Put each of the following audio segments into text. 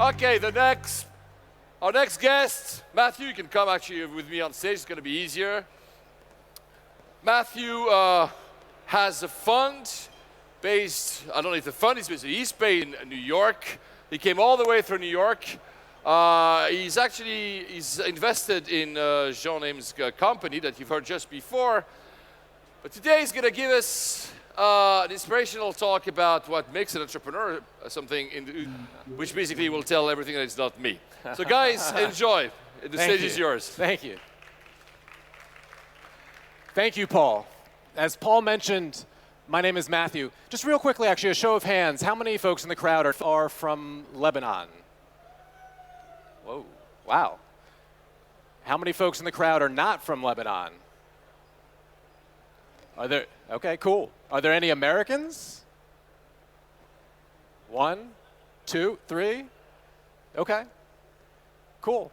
Okay, our next guest, Mathew, you can come actually with me on stage. It's going to be easier. Mathew has a fund based, I don't know if the fund is based, he's based in New York. He came all the way through New York. He's invested in Jean Name's company that you've heard just before. But today he's going to give us an inspirational talk about what makes an entrepreneur, which basically will tell everything that it's not me. So guys, enjoy. The stage is yours. Thank you. Thank you, Paul. As Paul mentioned, my name is Mathew. Just real quickly, actually, a show of hands. How many folks in the crowd are from Lebanon? Whoa, wow. How many folks in the crowd are not from Lebanon? Okay, cool. Are there any Americans? 1, 2, 3? Okay, cool.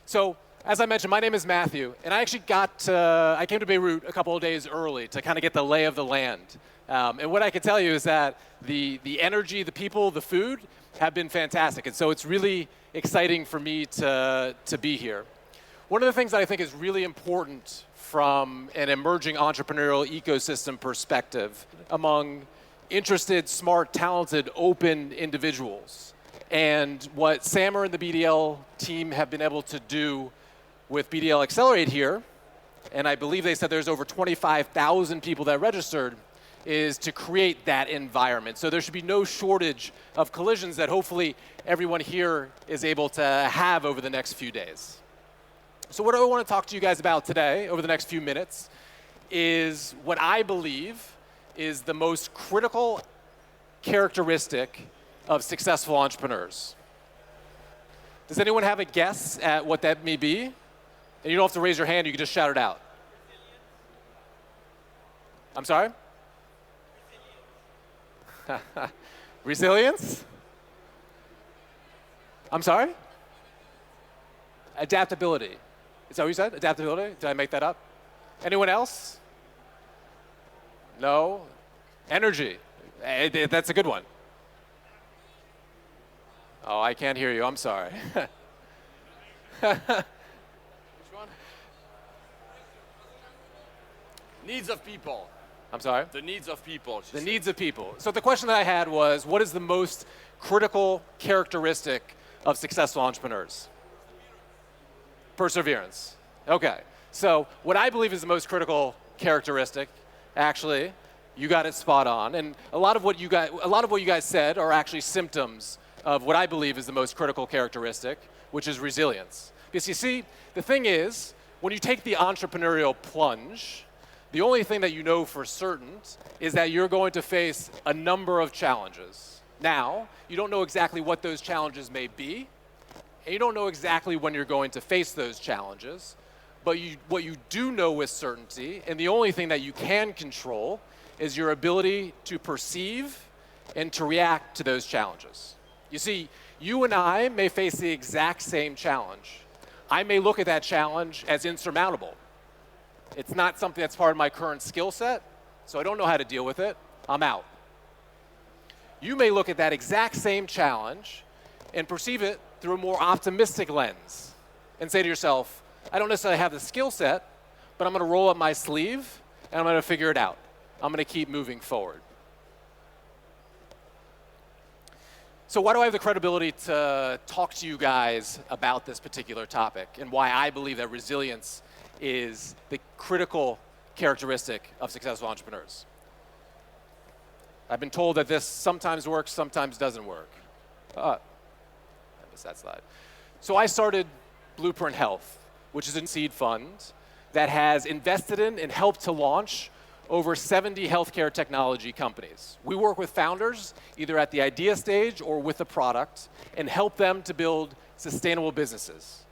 So, as I mentioned, my name is Mathew, and I actually I came to Beirut a couple of days early to kind of get the lay of the land. And what I can tell you is that the energy, the people, the food have been fantastic. And so it's really exciting for me to be here. One of the things that I think is really important from an emerging entrepreneurial ecosystem perspective among interested, smart, talented, open individuals. And what Samer and the BDL team have been able to do with BDL Accelerate here, and I believe they said there's over 25,000 people that registered, is to create that environment. So there should be no shortage of collisions that hopefully everyone here is able to have over the next few days. So what I want to talk to you guys about today, over the next few minutes, is what I believe is the most critical characteristic of successful entrepreneurs. Does anyone have a guess at what that may be? And you don't have to raise your hand, you can just shout it out. I'm sorry? Resilience? I'm sorry? Adaptability. Is that what you said? Adaptability? Did I make that up? Anyone else? No? Energy. That's a good one. Oh, I can't hear you. I'm sorry. Which one? Needs of people. I'm sorry? The needs of people. The needs of people. So the question that I had was, what is the most critical characteristic of successful entrepreneurs? Perseverance. Okay. So what I believe is the most critical characteristic, actually, you got it spot on. And a lot of what you guys said are actually symptoms of what I believe is the most critical characteristic, which is resilience. Because you see, the thing is, when you take the entrepreneurial plunge, the only thing that you know for certain is that you're going to face a number of challenges. Now, you don't know exactly what those challenges may be, and you don't know exactly when you're going to face those challenges, but what you do know with certainty, and the only thing that you can control, is your ability to perceive and to react to those challenges. You see, you and I may face the exact same challenge. I may look at that challenge as insurmountable. It's not something that's part of my current skill set, so I don't know how to deal with it. I'm out. You may look at that exact same challenge and perceive it through a more optimistic lens and say to yourself, I don't necessarily have the skill set, but I'm going to roll up my sleeve and I'm going to figure it out. I'm going to keep moving forward. So why do I have the credibility to talk to you guys about this particular topic and why I believe that resilience is the critical characteristic of successful entrepreneurs? I've been told that this sometimes works, sometimes doesn't work. I missed that slide. So I started Blueprint Health, which is a seed fund that has invested in and helped to launch over 70 healthcare technology companies. We work with founders, either at the idea stage or with the product, and help them to build sustainable businesses.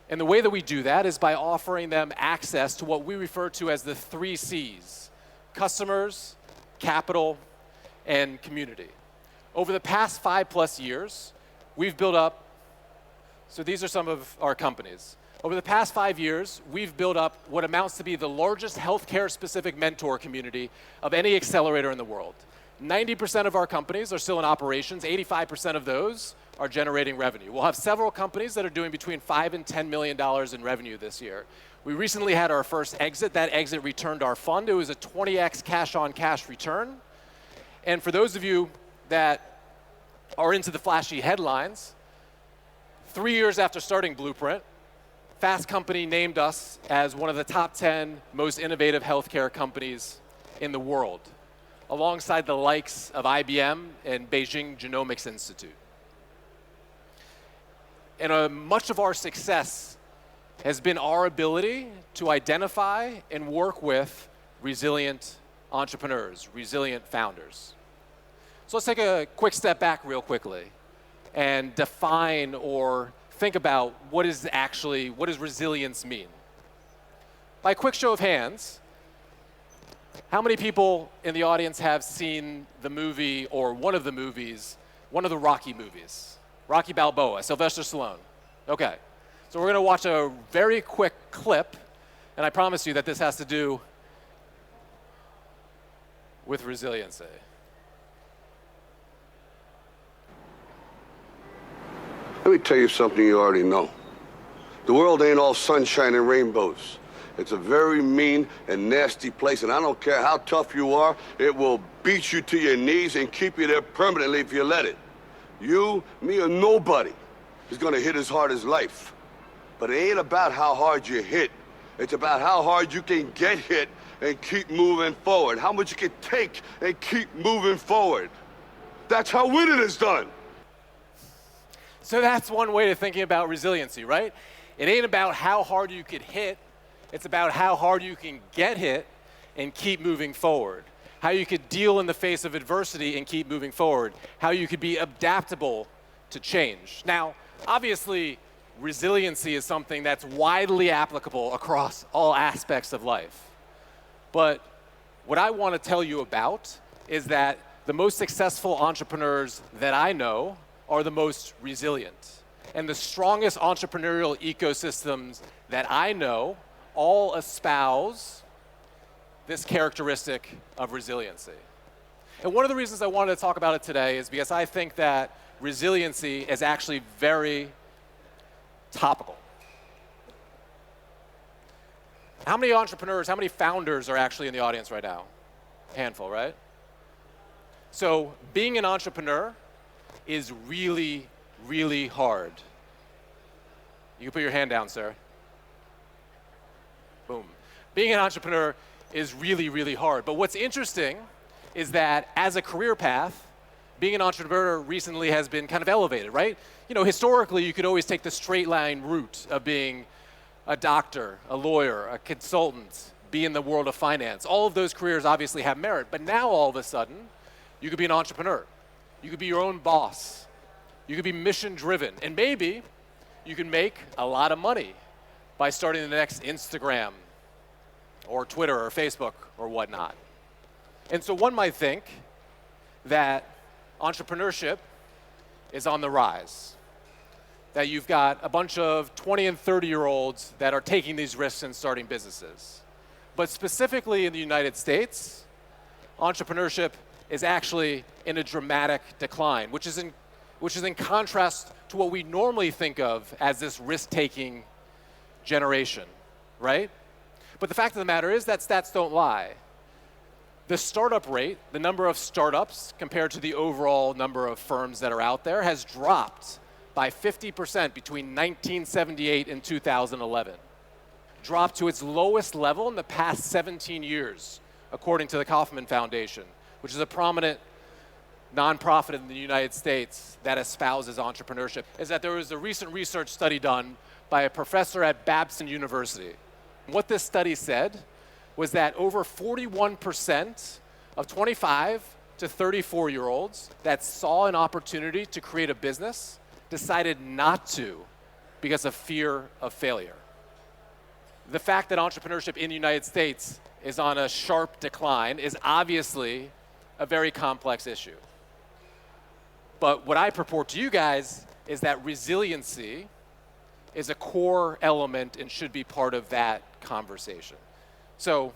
And the way that we do that is by offering them access to what we refer to as the 3 C's: customers, capital, and community. Over the past 5+ years, we've built up, so these are some of our companies. Over the past 5 years, we've built up what amounts to be the largest healthcare-specific mentor community of any accelerator in the world. 90% of our companies are still in operations. 85% of those are generating revenue. We'll have several companies that are doing between $5 and $10 million in revenue this year. We recently had our first exit. That exit returned our fund. It was a 20x cash-on-cash return. And for those of you that are into the flashy headlines, 3 years after starting Blueprint, Fast Company named us as one of the top 10 most innovative healthcare companies in the world, alongside the likes of IBM and Beijing Genomics Institute. And much of our success has been our ability to identify and work with resilient entrepreneurs, resilient founders. So let's take a quick step back real quickly and define or think about what does resilience mean? By a quick show of hands, how many people in the audience have seen the movie or one of the Rocky movies? Rocky Balboa, Sylvester Stallone. Okay. So we're going to watch a very quick clip, and I promise you that this has to do with resiliency. Let me tell you something you already know. The world ain't all sunshine and rainbows. It's a very mean and nasty place, and I don't care how tough you are, it will beat you to your knees and keep you there permanently if you let it. You, me, or nobody is gonna hit as hard as life. But it ain't about how hard you hit. It's about how hard you can get hit and keep moving forward. How much you can take and keep moving forward. That's how winning is done. So that's one way of thinking about resiliency, right? It ain't about how hard you could hit. It's about how hard you can get hit and keep moving forward. How you could deal in the face of adversity and keep moving forward. How you could be adaptable to change. Now, obviously, resiliency is something that's widely applicable across all aspects of life. But what I want to tell you about is that the most successful entrepreneurs that I know are the most resilient. And the strongest entrepreneurial ecosystems that I know all espouse this characteristic of resiliency. And one of the reasons I wanted to talk about it today is because I think that resiliency is actually very topical. How many entrepreneurs, how many founders are actually in the audience right now? A handful, right? So being an entrepreneur is really, really hard. You can put your hand down, sir. Boom. Being an entrepreneur is really, really hard. But what's interesting is that as a career path, being an entrepreneur recently has been kind of elevated, right? You know, historically, you could always take the straight line route of being a doctor, a lawyer, a consultant, be in the world of finance. All of those careers obviously have merit, but now all of a sudden, you could be an entrepreneur. You could be your own boss. You could be mission driven. And maybe you can make a lot of money by starting the next Instagram or Twitter or Facebook or whatnot. And so one might think that entrepreneurship is on the rise, that you've got a bunch of 20 and 30-year-olds that are taking these risks and starting businesses. But specifically in the United States, entrepreneurship is actually in a dramatic decline, which is in contrast to what we normally think of as this risk-taking generation, right? But the fact of the matter is that stats don't lie. The startup rate, the number of startups compared to the overall number of firms that are out there, has dropped by 50% between 1978 and 2011. Dropped to its lowest level in the past 17 years, according to the Kauffman Foundation, which is a prominent nonprofit in the United States that espouses entrepreneurship. Is that there was a recent research study done by a professor at Babson University. What this study said was that over 41% of 25 to 34-year-olds that saw an opportunity to create a business decided not to because of fear of failure. The fact that entrepreneurship in the United States is on a sharp decline is obviously a very complex issue. But what I purport to you guys is that resiliency is a core element and should be part of that conversation. So,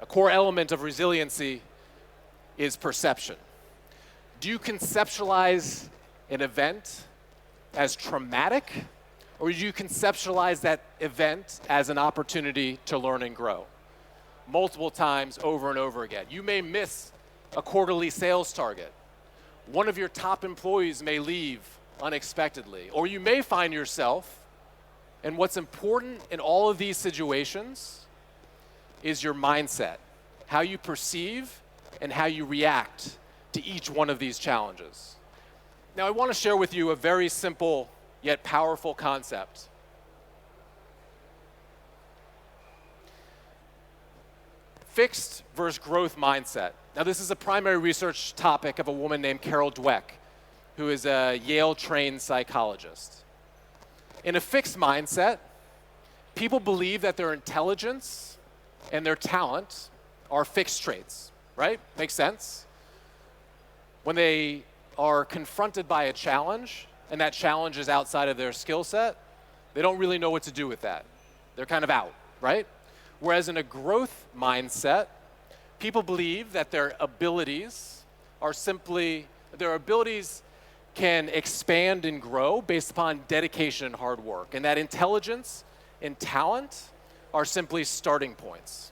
a core element of resiliency is perception. Do you conceptualize an event as traumatic, or do you conceptualize that event as an opportunity to learn and grow? Multiple times over and over again. You may miss a quarterly sales target. One of your top employees may leave unexpectedly, or you may find yourself, and what's important in all of these situations is your mindset, how you perceive and how you react to each one of these challenges. Now, I want to share with you a very simple yet powerful concept. Fixed versus growth mindset. Now, this is a primary research topic of a woman named Carol Dweck, who is a Yale-trained psychologist. In a fixed mindset, people believe that their intelligence and their talent are fixed traits, right? Makes sense? When they are confronted by a challenge, and that challenge is outside of their skill set, they don't really know what to do with that. They're kind of out, right? Whereas in a growth mindset, people believe that their abilities can expand and grow based upon dedication and hard work, and that intelligence and talent are simply starting points.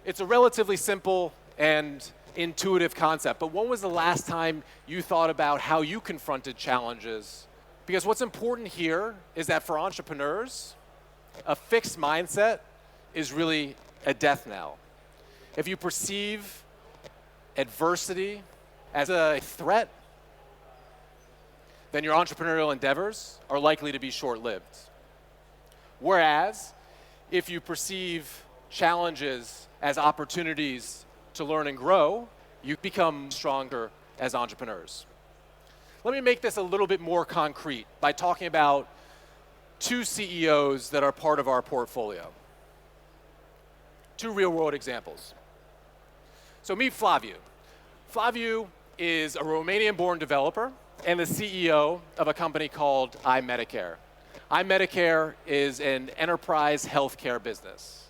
It's a relatively simple and intuitive concept, but when was the last time you thought about how you confronted challenges? Because what's important here is that for entrepreneurs, a fixed mindset is really a death knell. If you perceive adversity as a threat, then your entrepreneurial endeavors are likely to be short-lived. Whereas, if you perceive challenges as opportunities to learn and grow, you become stronger as entrepreneurs. Let me make this a little bit more concrete by talking about two CEOs that are part of our portfolio. Two real-world examples. So meet Flaviu. Flaviu is a Romanian-born developer and the CEO of a company called iMedicare. iMedicare is an enterprise healthcare business.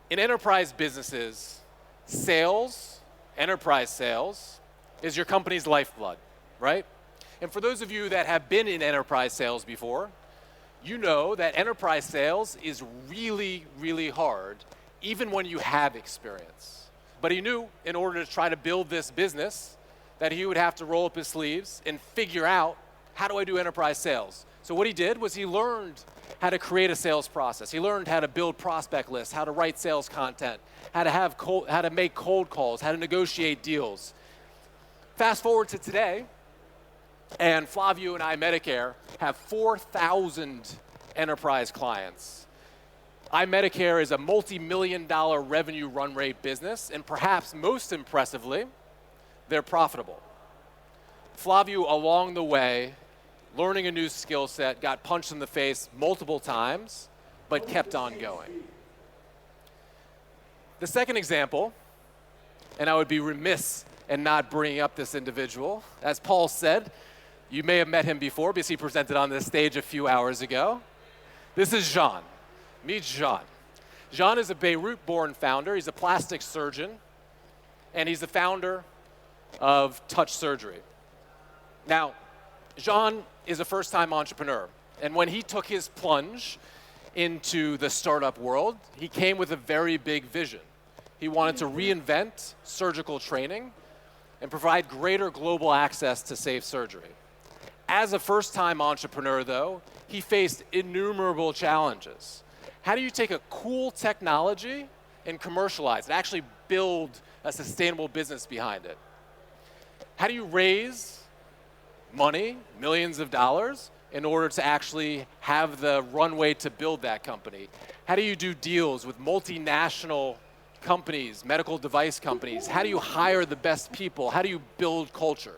In enterprise businesses, enterprise sales, is your company's lifeblood, right? And for those of you that have been in enterprise sales before, you know that enterprise sales is really, really hard, even when you have experience. But he knew in order to try to build this business that he would have to roll up his sleeves and figure out, how do I do enterprise sales? So what he did was he learned how to create a sales process. He learned how to build prospect lists, how to write sales content, how to make cold calls, how to negotiate deals. Fast forward to today, and Flaviu and iMedicare have 4,000 enterprise clients. iMedicare is a multi-million-dollar revenue run rate business, and perhaps most impressively, they're profitable. Flaviu, along the way, learning a new skill set, got punched in the face multiple times, but kept on going. The second example, and I would be remiss in not bringing up this individual, as Paul said, you may have met him before because he presented on this stage a few hours ago. This is Jean. Meet Jean. Jean is a Beirut-born founder. He's a plastic surgeon, and he's the founder of Touch Surgery. Now, Jean is a first-time entrepreneur, and when he took his plunge into the startup world, he came with a very big vision. He wanted to reinvent surgical training and provide greater global access to safe surgery. As a first-time entrepreneur, though, he faced innumerable challenges. How do you take a cool technology and commercialize it, actually build a sustainable business behind it? How do you raise money, millions of dollars, in order to actually have the runway to build that company? How do you do deals with multinational companies, medical device companies? How do you hire the best people? How do you build culture?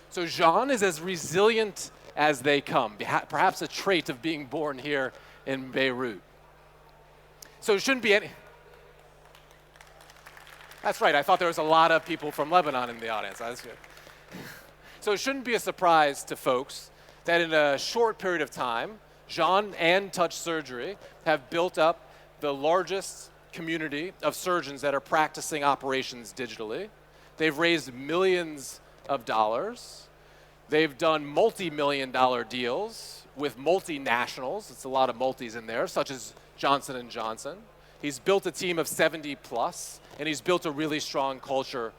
So Jean is as resilient as they come, perhaps a trait of being born here in Beirut. So it shouldn't be any... That's right, I thought there was a lot of people from Lebanon in the audience. That's good. So it shouldn't be a surprise to folks that in a short period of time, Jean and Touch Surgery have built up the largest community of surgeons that are practicing operations digitally. They've raised millions of dollars. They've done multi-million-dollar deals with multinationals. It's a lot of multis in there, such as Johnson & Johnson. He's built a team of 70 plus, and he's built a really strong culture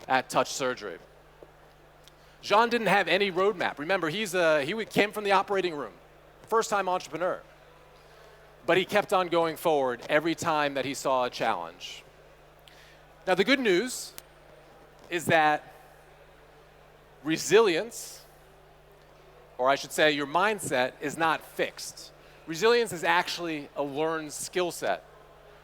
at Touch Surgery. Jean didn't have any roadmap. Remember, he came from the operating room, first-time entrepreneur. But he kept on going forward every time that he saw a challenge. Now, the good news is that resilience, or I should say your mindset, is not fixed. Resilience is actually a learned skill set.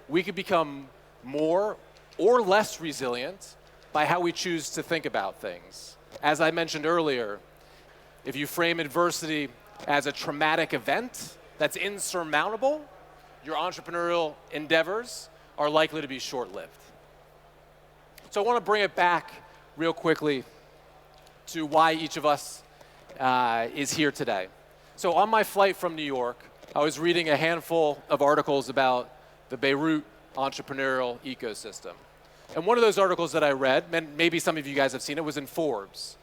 We could become more or less resilient by how we choose to think about things. As I mentioned earlier, if you frame adversity as a traumatic event that's insurmountable, your entrepreneurial endeavors are likely to be short-lived. So I want to bring it back real quickly to why each of us is here today. So on my flight from New York, I was reading a handful of articles about the Beirut entrepreneurial ecosystem. And one of those articles that I read, and maybe some of you guys have seen it, was in Forbes.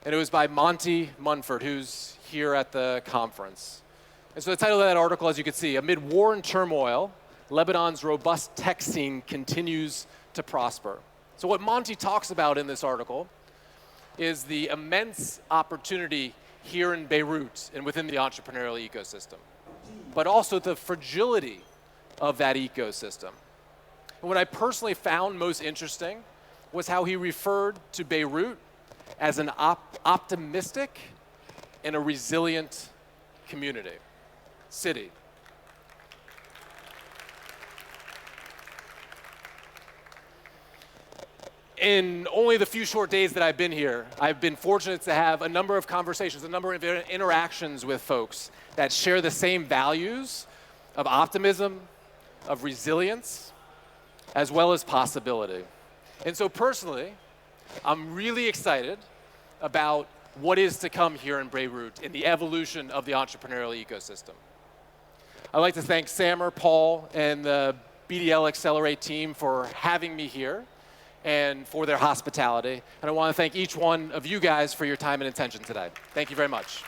And it was by Monty Munford, who's here at the conference. And so the title of that article, as you can see, amid war and turmoil, Lebanon's robust tech scene continues to prosper. So what Monty talks about in this article is the immense opportunity here in Beirut and within the entrepreneurial ecosystem, but also the fragility of that ecosystem. And what I personally found most interesting was how he referred to Beirut as an optimistic and a resilient city. In only the few short days that I've been here, I've been fortunate to have a number of conversations, a number of interactions with folks that share the same values of optimism, of resilience, as well as possibility. And so personally, I'm really excited about what is to come here in Beirut in the evolution of the entrepreneurial ecosystem. I'd like to thank Samer, Paul, and the BDL Accelerate team for having me here and for their hospitality. And I want to thank each one of you guys for your time and attention today. Thank you very much.